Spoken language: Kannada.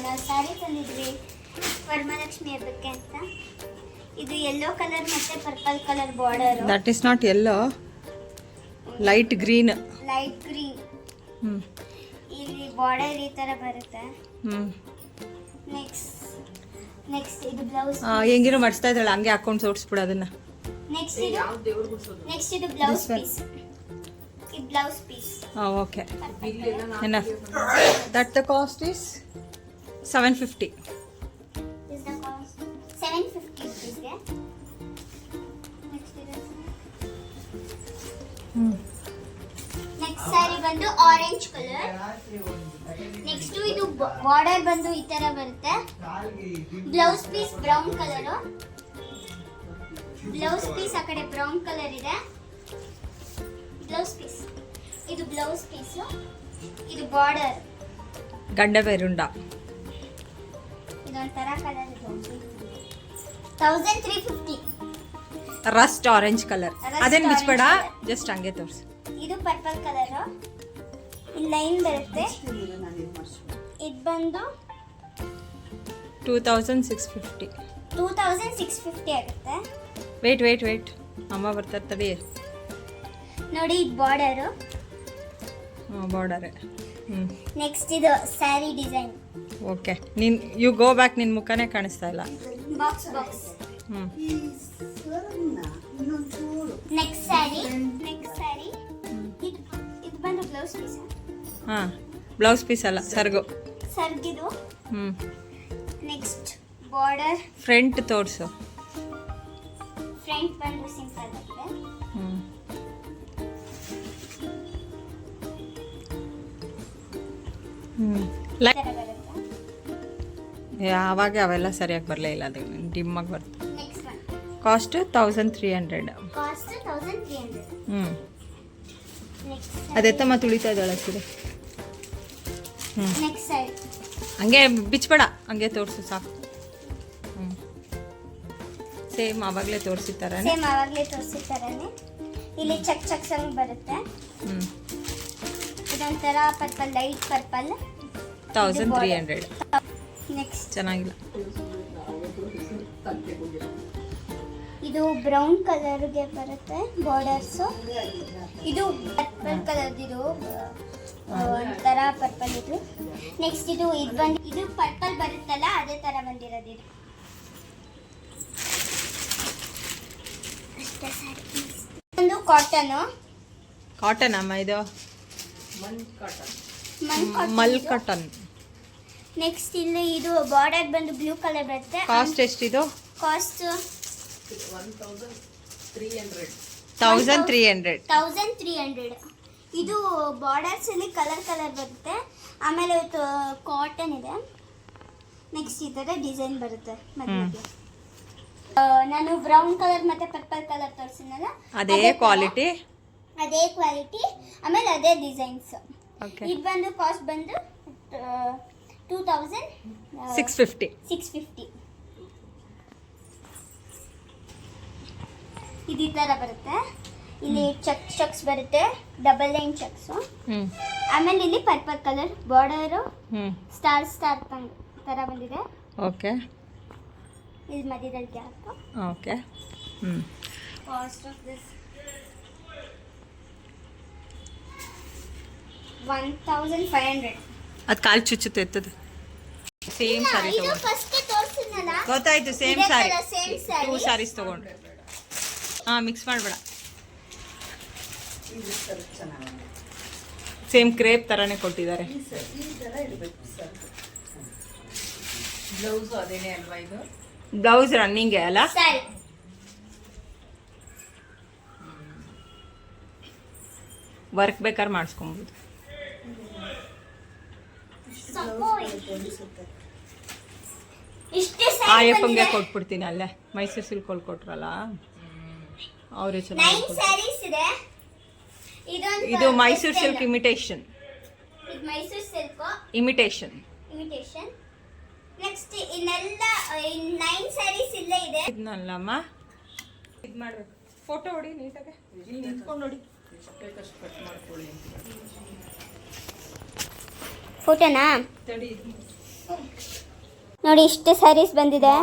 ನಾವು ಸ್ಯಾರಿ ತಂದಿದ್ವಿ ವರಮಹಾಲಕ್ಷ್ಮಿ ಹಬ್ಬಕ್ಕೆ ಅಂತ. ಇದು ಯೆಲ್ಲೋ ಕಲರ್ ಮತ್ತೆ purple colour border. That is not yellow, light green. Light green. ಇಲ್ಲಿ ಬಾರ್ಡರ್ ಈ ತರ ಬರುತ್ತೆ. ನೆಕ್ಸ್ಟ್ ಇದು ಬ್ಲೌಸ್. ಹೆಂಗಿರೋ ಮಾಡಿಸ್ತಾ ಇದ್ದಾಳೆ, ಹಂಗೆ ಹಾಕೊಂಡು ಸೋಡ್ಸ್ಬಿಡು ಅದನ್ನ. ನೆಕ್ಸ್ಟ್ ಇದು ಬ್ಲೌಸ್ ಪೀಸ್. ಇದು blouse piece. Okay, enough. That the cost is 750. Is the cost 750 rupees ಗೆ. ನೆಕ್ಸ್ಟ್ ಸ್ಯಾರಿ ಬಂದು ಆರೆಂಜ್ ಕಲರ್. ನೆಕ್ಸ್ಟ್ ಇದು ಬಾರ್ಡರ್ ಬಂದು ಈ ತರ ಬರುತ್ತೆ. Blouse piece brown colour. Blouse piece ಆ ಕಡೆ ಬ್ರೌನ್ ಕಲರ್ ಇದೆ. ಬ್ಲೌಸ್ ಪೀಸ್ ಇದು ಬ್ಲೌಸ್ ಪೀಸ್. ಇದು ಬಾರ್ಡರ್ ಗಂಡ ಬೇರುಂಡ. ಇದೊಂಥರ ಕಲರ್ ಇದೆ. 1350. Rust orange colour. ಅದೇನು ಬಿಚ್ಬೇಡ, ಜಸ್ಟ್ ಹಂಗೆ ತೋರಿಸು. ಇದು ಪರ್ಪಲ್ ಕಲರ್. ಇಲ್ಲಿ ಲೈನ್ ಬರುತ್ತೆ. ಇದು ಬಂದು 2650. 2650 ಆಗುತ್ತೆ. ವೇಟ್ ಅಮ್ಮ ಬರ್ತಾರೆ ತಡಿ. ನೋಡಿ ಇದು ಬಾರ್ಡರ್. ಬಾರ್ಡರ್. ನೆಕ್ಸ್ಟ್ ಇದು ಸ್ಯಾರಿ ಡಿಸೈನ್. ಓಕೆ, ನೀನ್ ಯು ಗೋ ಬ್ಯಾಕ್, ನಿನ್ನ ಮುಖನೇ ಕಾಣಿಸ್ತಾ ಇಲ್ಲ. ಬಾಕ್ಸ್. ನೆಕ್ಸ್ಟ್ ಸ್ಯಾರಿ ಇದು ಬಂದು ಬ್ಲೌಸ್ ಪೀಸ್. ಬ್ಲೌಸ್ ಪೀಸ್ ಅಲ್ಲ, ಸರ್ಗು. ಸರ್ಗಿದು. Next border. ಫ್ರಂಟ್ ತೋರಿಸು. ಫ್ರಂಟ್ ಬಂದು ಸಿಂಪಲ್ ಆಗಿದೆ. ಯಾವಾಗ ಅವೆಲ್ಲ ಸರಿಯಾಗಿ ಬರಲೇ ಇಲ್ಲ, ಅದು ಡಿಮ್ಮಾಗಿ ಬರ್ತದೆ. Next one cost 1300. Cost 1300. Next ಅದೆತ್ತಮ್ಮ ತುಳಿತಾ ಇದ್ದಾಳೆ ಸೀರೆ. ನೆಕ್ಸ್ಟ್ ಸ್ಯಾರಿ ಹಂಗೆ ಬಿಚ್ಬೇಡ, ಹಂಗೆ ತೋರಿಸು ಸಾಕು. ಸೇಮ್ ಆವಾಗಲೇ ತೋರಿಸಿರ್ತಾರೆ. ಸೇಮ್ ಆವಾಗಲೇ ತೋರಿಸಿರ್ತಾರನೆ. ಇಲ್ಲಿ ಚಕ್ಸ್ ಹಂಗೆ ಬರುತ್ತೆ. ಇದೊಂಥರ ಪರ್ಪಲ್, ಲೈಟ್ ಪರ್ಪಲ್. 1300. ನೆಕ್ಸ್ಟ್ ಚೆನ್ನಾಗಿಲ್ಲ. ಇದು ಬ್ರೌನ್ ಕಲರ್ಗೆ ಬರುತ್ತೆ ಬಾರ್ಡರ್ಸ್. ಇದು ಪರ್ಪಲ್ ಕಲರ್. ಇದು ಒಂಥರ ಪರ್ಪಲ್. ಇದು ನೆಕ್ಸ್ಟ್ ಇದು ಪರ್ಪಲ್ ಬರುತ್ತಲ್ಲ, ಅದೇ ತರ ಬಂದಿರೋದು ಇದು. ಒಂದು ಕಾಟನ್ ಅಮ್ಮ ಇದು. ಮಲ್ ಕಾಟನ್. ನೆಕ್ಸ್ಟ್ ಇಲ್ಲಿ ಇದು ಬಾರ್ಡರ್ ಬಂದು ಬ್ಲೂ ಕಲರ್ ಬರುತ್ತೆ. ಕಾಸ್ಟ್ ಎಷ್ಟಿದು? ಕಾಸ್ಟ್ 1300. ಇದು ಬಾರ್ಡರ್ಸ್ ಅಲ್ಲಿ ಕಲರ್ ಬರುತ್ತೆ. ಆಮೇಲೆ ಕಾಟನ್ ಇದೆ. ನೆಕ್ಸ್ಟ್ ಈ ತರ ಡಿಸೈನ್ ಬರುತ್ತೆ ಮಧ್ಯೆ. ನಾನು ಬ್ರೌನ್ ಕಲರ್ ಮತ್ತೆ ಪರ್ಪಲ್ ಕಲರ್ ತೋರಿಸಿದ್ನಲ್ಲ, ಅದೇ ಕ್ವಾಲಿಟಿ. ಆಮೇಲೆ ಅದೇ ಡಿಸೈನ್ಸ್. ಓಕೆ, ಇದು ಬಂದು ಕಾಸ್ಟ್ ಬಂದು 2650. ಇದು ಈ ತರ ಬರುತ್ತೆ. ಇಲ್ಲಿ ಚಕ್ಸ್ ಬರುತ್ತೆ, ಡಬಲ್ ಲೈನ್ ಚಕ್ಸ್. ಆಮೇಲೆ ಇಲ್ಲಿ ಪರ್ಪಲ್ ಕಲರ್ ಬಾರ್ಡರ್, ಸ್ಟಾರ್ ತರ ಬಂದಿದೆ. ಓಕೆ, ಇದು ಮಧ್ಯದಲ್ಲಿ gap. Okay. Cost of this 1500. ಅದು ಕಾಲು ಚುಚ್ಚುತ್ತೆ ಎತ್ತದು. ಸೇಮ್ ಸಾರಿ ಇದು ತಗೊಂಡು ಫಸ್ಟ್ ತೋರಿಸಿದ್ನಲ್ಲ, ಗೊತ್ತಾಯ್ತು. ಸೇಮ್ ಸಾರಿ, ಸೇಮ್ ಸ್ಯಾರಿ. 2 ಸಾರೀಸ್ ತಗೊಂಡ್ರೆ. ಮಿಕ್ಸ್ ಮಾಡಬೇಡ. ಸೇಮ್ ಕ್ರೇಪ್ ತರಾನೇ ಕೊಟ್ಟಿದ್ದಾರೆ. ಬ್ಲೌಸ್ ಅದೇನೇ ಅಲ್ವಾ ಇದು? ಬ್ಲೌಸ್ ರನ್ನಿಂಗ್ ಅಲ್ಲ? ಸ್ಯಾರಿ. ವರ್ಕ್ ಬೇಕಾದ್ರೆ ಮಾಡಿಸ್ಕೊಬೋದು. ಆಯಪ್ಪಂಗೆ ಕೊಟ್ಬಿಡ್ತೀನಿ ಅಲ್ಲೇ. ಮೈಸೂರು ಸಿಲ್ಕ್ ಕೊಟ್ರಲ್ಲ ಅವ್ರೆ ಚೆನ್ನಾಗಿ. ಇದು ಮೈಸೂರು ಸಿಲ್ಕ್ ಇಮಿಟೇಷನ್. ನೆಕ್ಸ್ಟ್ ಇನ್ನೆಲ್ಲ 9 ಸ್ಯಾರೀಸ್ ಇಲ್ಲೇ ಇದೆ. ಇದನ್ನಲ್ಲಮ್ಮ ಇದು ಮಾಡ್ಬೇಕು. ಫೋಟೋ ಹೊಡಿ ನೀಟಾಗೆ, ಇಲ್ಲಿ ನಿಂತ್ಕೊಂಡು ನೋಡಿ. ಫೋಟೋನಾ? ತಡಿ, ನೋಡಿ ಇಷ್ಟು ಸ್ಯಾರೀಸ್ ಬಂದಿದೆ.